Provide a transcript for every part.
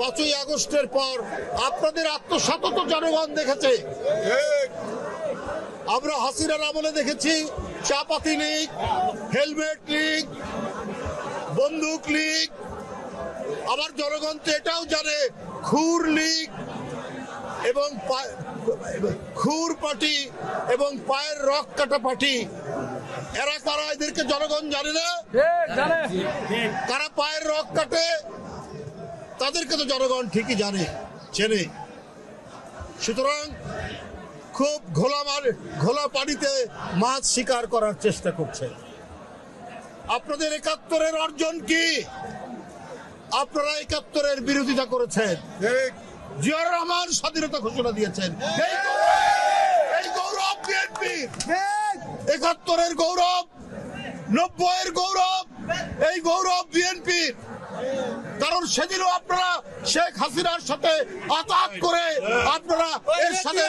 5ই আগস্টের পর আপনাদের আত্মসতত জনগণ দেখেছে। আমরা হাসিনার আমলে দেখেছি চাপাতি লীগ, হেলমেট লীগ, বন্দুক লীগ, আবার জনগণ তো এটাও জানে খুর লীগ এবং খুর পার্টি এবং পায়ের রক কাটা পার্টি। এরা কারা, এদেরকে জনগণ জানে না? কারা পায়ের রক কাটে তাদেরকে তো জনগণ ঠিকই জানে, চেনে। সুতরাং খুব ঘোলা পানিতে মাছ শিকার করার চেষ্টা করছে। আপনাদের 71-এর অর্জন কি? আপনারা 71-এর বিরোধিতা করেছেন। জিয়াউর রহমান স্বাধীনতা ঘোষণা দিয়েছেন। এই গৌরব বিএনপি, 71-এর গৌরব, 90-এর গৌরব, এই গৌরব বিএনপির। কারণ সেদিনও আপনারা শেখ হাসিনার সাথে আঘাত করে আপনারা এর সাথে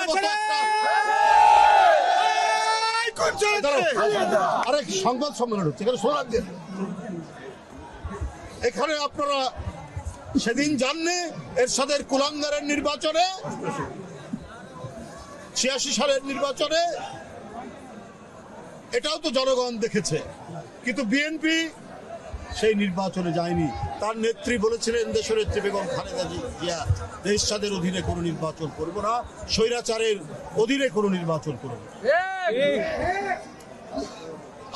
আরেক সংবাদ সম্মেলন হচ্ছে এখানে আপনারা সেদিন জাননি এরশাদের কুলাঙ্গারের নির্বাচনে, 86 সালের নির্বাচনে, এটাও তো জনগণ দেখেছে। কিন্তু বিএনপি সেই নির্বাচনে যায়নি। তার নেত্রী বলেছিলেন, দেশনেত্রী বেগম খালেদা জিয়া, এরশাদের অধীনে কোনো নির্বাচন করব না, স্বৈরাচারের অধীনে কোনো নির্বাচন করব।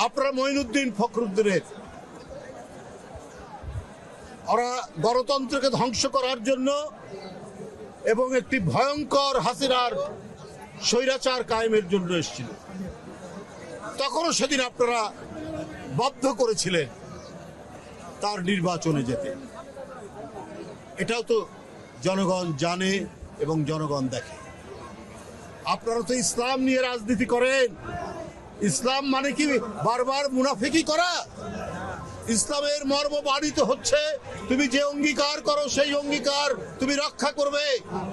আপনারা মঈনুদ্দিন ফখরুদ্দিনের, ওরা গণতন্ত্রকে ধ্বংস করার জন্য এবং একটি ভয়ঙ্কর হাসিনার স্বৈরাচার কায়েমের জন্য এসেছিল। তখনও সেদিন আপনারা বাধ্য করেছিলেন তার নির্বাচনে যেতে। এটাও তো জনগণ জানে এবং জনগণ দেখে। আপনারা তো ইসলাম নিয়ে রাজনীতি করেন। ইসলাম মানে কি বারবার মুনাফিকি করা? ইসলামের মর্ম বাড়িত হচ্ছে তুমি যে অঙ্গীকার করো সেই অঙ্গীকার তুমি রক্ষা করবে,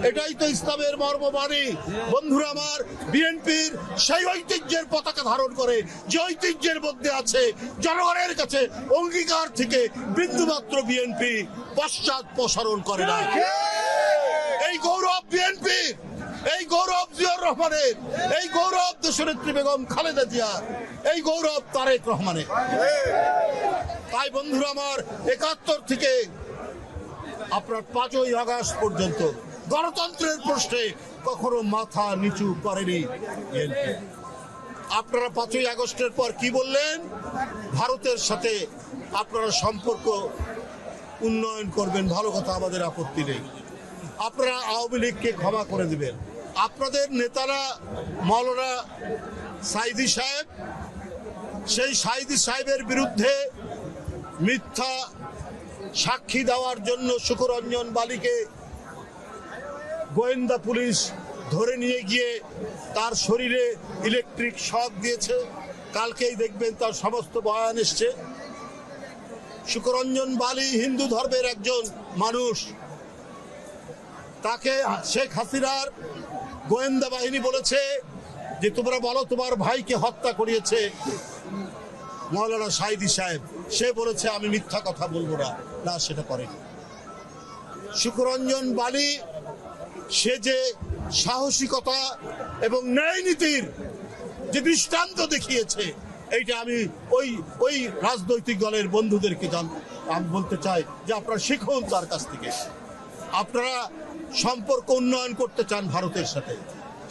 এটাই তো ইসলামের মর্মবাণী। বন্ধুরা আমার, বিএনপির সেই ঐতিহ্যের পতাকা ধারণ করে, যে ঐতিহ্যের মধ্যে আছে জনগণের কাছে অঙ্গীকার থেকে বিন্দুমাত্র বিএনপি পশ্চাৎ প্রসারণ করে না। এই গৌরব বিএনপি, এই গৌরব জিয়াউর রহমানের, এই গৌরব দেশনেত্রী বেগম খালেদা জিয়ার, এই গৌরব তারেক রহমানের। তাই বন্ধুরা আমার, 71 থেকে আপনার 5ই আগস্ট পর্যন্ত গণতন্ত্রের প্রশ্নে কখনো মাথা নিচু করেনি বিএনপি। আপনারা 5ই আগস্টের পর কি বললেন? ভারতের সাথে আপনারা সম্পর্ক উন্নয়ন করবেন, ভালো কথা, আমাদের আপত্তি নেই। আপনারা আওয়ামী লীগকে ক্ষমা করে দিবেন। আপনাদের নেতারা মাওলানা সাইদি সাহেব, সেই সাইদি সাহেবের বিরুদ্ধে মিথ্যা সাক্ষী দেওয়ার জন্য শুকুরঞ্জন বালিকে গোয়েন্দা পুলিশ ধরে নিয়ে গিয়ে তার শরীরে ইলেকট্রিক শক দিয়েছে। কালকেই দেখবেন তার সমস্ত বয়ান এসছে। শুকুরঞ্জন বালি হিন্দু ধর্মের একজন মানুষ, তাকে শেখ হাসিনার গোয়েন্দা বাহিনী বলেছে যে তোমরা বলো তোমার ভাইকে হত্যা করিয়েছে মাওলানা সাইদি সাহেব। সে বলেছে আমি মিথ্যা কথা বলবো না, না সেটা করেনি। শুকুরঞ্জন বালি সে যে সাহসিকতা এবং ন্যায় নীতির যে দৃষ্টান্ত দেখিয়েছে, এইটা আমি ওই রাজনৈতিক দলের বন্ধুদেরকে আমি বলতে চাই যে আপনারা শিখুন তার কাছ থেকে। আপনারা সম্পর্ক উন্নয়ন করতে চান ভারতের সাথে।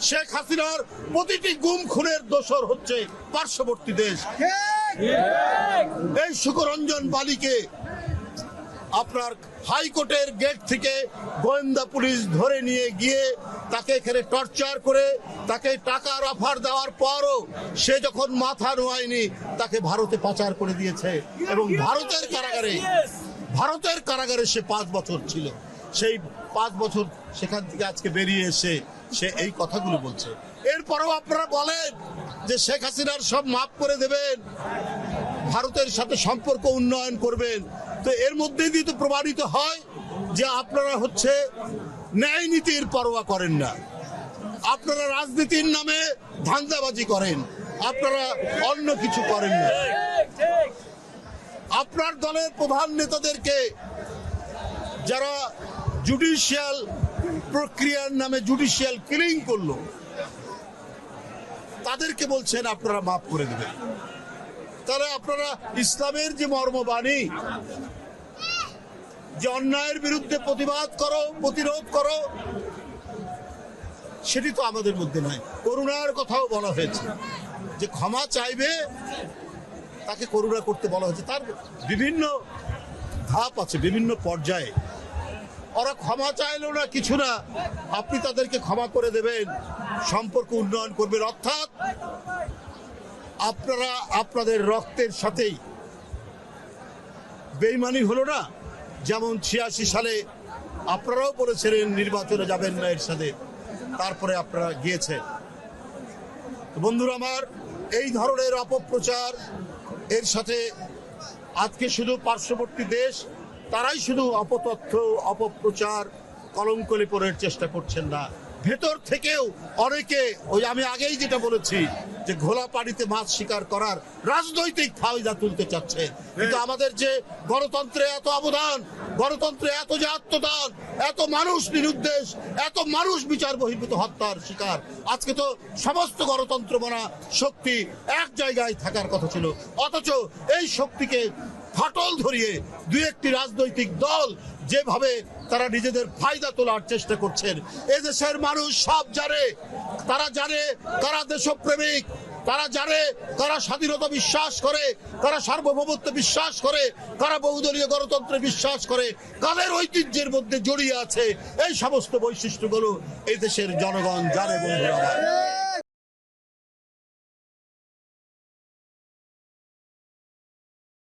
শেখ হাসিনার প্রতিটি গুম খুনের দোষর হচ্ছে পার্শ্ববর্তী দেশ। এই শুকুরঞ্জন বালিকে আপনার হাইকোর্টের গেট থেকে গোয়েন্দা পুলিশ ধরে নিয়ে গিয়ে তাকে এখানে টর্চার করে তাকে টাকার অফার দেওয়ার পরও সে যখন মাথা নোয়ায়নি তাকে ভারতে পাচার করে দিয়েছে এবং ভারতের কারাগারে সে 5 বছর ছিল। সেই 5 বছর সেখান থেকে আজকে বেরিয়ে এসে সে এই কথাগুলো বলছে। এরপরেও আপনারা বলেন যে শেখ হাসিনার সব মাফ করে দেবেন, ভারতের সাথে সম্পর্ক উন্নয়ন করবেন। তো এর মধ্যে দিয়ে তো প্রমাণিত হয় যে আপনারা হচ্ছে ন্যায় নীতির পরোয়া করেন না। আপনারা রাজনীতির নামে ধান্দাবাজি করেন, আপনারা অন্য কিছু করেন না। আপনার দলের প্রধান নেতাদেরকে যারা জুডিশিয়াল প্রক্রিয়ার নামে জুডিশিয়াল কিলিং করলো, তাদেরকে বলছেন আপনারা মাফ করে দেবেন। তাহলে আপনারা ইসলামের যে মর্মবাণী, যে অন্যায়ের বিরুদ্ধে প্রতিবাদ করো, প্রতিরোধ করো, সেটি তো আমাদের মধ্যে নাই। করুণার কথাও বলা হয়েছে, যে ক্ষমা চাইবে তাকে করুণা করতে বলা হয়েছে। তার বিভিন্ন ধাপ আছে, বিভিন্ন পর্যায়ে। ওরা ক্ষমা চাইলো না, কিছু না, আপনি তাদেরকে ক্ষমা করে দেবেন, সম্পর্ক উন্নয়ন করবেন। অর্থাৎ আপনারা আপনাদের রক্তের সাথেই বেইমানি হলো না। যেমন 86 সালে আপনারাও বলেছিলেন নির্বাচনে যাবেন না এর সাথে, তারপরে আপনারা গিয়েছেন। বন্ধুরা আমার, এই ধরনের অপপ্রচার এর সাথে আজকে শুধু পার্শ্ববর্তী দেশ তারাই শুধু অপতথ্য, অপপ্রচার, কলঙ্ক লেপনের চেষ্টা করছেন না, ভেতর থেকেও অনেকে, ওই আমি আগেই যেটা বলেছি, যে ঘোলা পানিতে মাছ শিকার করার রাজনৈতিক ফায়দা তুলতে চাচ্ছে। কিন্তু আমাদের যে গণতন্ত্রে এত অবদান, গণতন্ত্রে এত যে আত্মদান, এত মানুষ নিরুদ্দেশ, এত মানুষ বিচার বহির্ভূত হত্যার শিকার, আজকে তো সমস্ত গণতন্ত্র মানা শক্তি এক জায়গায় থাকার কথা ছিল। অথচ এই শক্তিকে ফাটল ধরিয়ে দুই একটি রাজনৈতিক দল যেভাবে তারা নিজেদের ফায়দা তোলার চেষ্টা করছেন, এদেশের মানুষ সব জানে। তারা জানে কারা দেশপ্রেমিক, তারা জানে কারা স্বাধীনতা বিশ্বাস করে, কারা সার্বভৌমত্ব বিশ্বাস করে, কারা বহুদলীয় গণতন্ত্রে বিশ্বাস করে, কাদের ঐতিহ্যের মধ্যে জড়িয়ে আছে। এই সমস্ত বৈশিষ্ট্যগুলো এই দেশের জনগণ জানে। বন্ধুরা,